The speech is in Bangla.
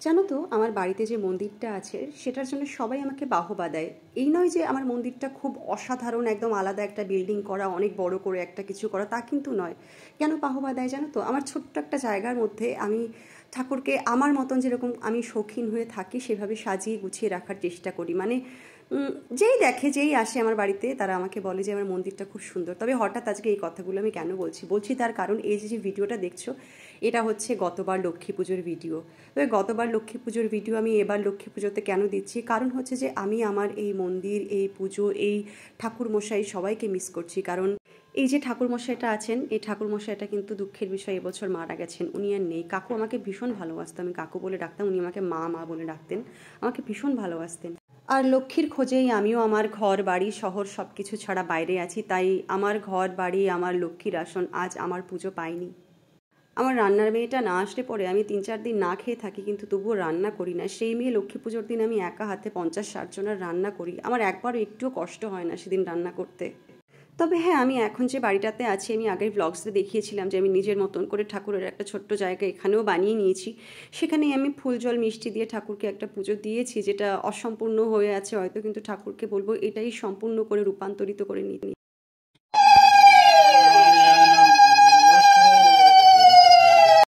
জানো তো আমার বাড়িতে যে মন্দিরটা আছে সেটার জন্য সবাই আমাকে বাহবা দেয়। এই নয় যে আমার মন্দিরটা খুব অসাধারণ, একদম আলাদা একটা বিল্ডিং করা, অনেক বড় করে একটা কিছু করা, তা কিন্তু নয়। কেন বাহবা দেয় জানো তো? আমার ছোট্ট একটা জায়গার মধ্যে আমি ঠাকুরকে আমার মতন যেরকম আমি শৌখিন হয়ে থাকি সেভাবে সাজিয়ে গুছিয়ে রাখার চেষ্টা করি। মানে যেই দেখে, যেই আসে আমার বাড়িতে, তারা আমাকে বলে যে আমার মন্দিরটা খুব সুন্দর। তবে হঠাৎ আজকে এই কথাগুলো আমি কেন বলছি তার কারণ এই যে ভিডিওটা দেখছো, এটা হচ্ছে গতবার লক্ষ্মী পুজোর ভিডিও। তবে গতবার লক্ষ্মী পুজোর ভিডিও আমি এবার লক্ষ্মী পুজোতে কেন দিচ্ছি, কারণ হচ্ছে যে আমি আমার এই মন্দির, এই পুজো, এই ঠাকুরমশাই সবাইকে মিস করছি। কারণ এই যে ঠাকুরমশাইটা আছেন, এই ঠাকুরমশাইটা কিন্তু দুঃখের বিষয় এবছর মারা গেছেন। উনি আর নেই। কাকু আমাকে ভীষণ ভালোবাসতেন, আমি কাকু বলে ডাকতাম, উনি আমাকে মা মা বলে ডাকতেন, আমাকে ভীষণ ভালোবাসতেন। আর লক্ষ্মীর খোঁজেই আমিও আমার ঘর বাড়ি শহর সব কিছু ছাড়া বাইরে আছি, তাই আমার ঘর বাড়ি, আমার লক্ষ্মীর আসন আজ আমার পুজো পাইনি। আমার রান্নার মেয়েটা না আসলে পরে আমি 3-4 দিন না খেয়ে থাকি, কিন্তু তবুও রান্না করি না। সেই মেয়ে লক্ষ্মী পুজোর দিন আমি একা হাতে 50-60 জনের রান্না করি। আমার একবারও একটুও কষ্ট হয় না সেদিন রান্না করতে। তবে হ্যাঁ, আমি এখন যে বাড়িটাতে আছি, আমি আগের ব্লগসে দেখিয়েছিলাম যে আমি নিজের মতন করে ঠাকুরের একটা ছোট্ট জায়গা এখানেও বানিয়ে নিয়েছি। সেখানেই আমি ফুল জল মিষ্টি দিয়ে ঠাকুরকে একটা পুজো দিয়েছি, যেটা অসম্পূর্ণ হয়ে আছে হয়তো, কিন্তু ঠাকুরকে বলবো এটাই সম্পূর্ণ করে রূপান্তরিত করে নিতে।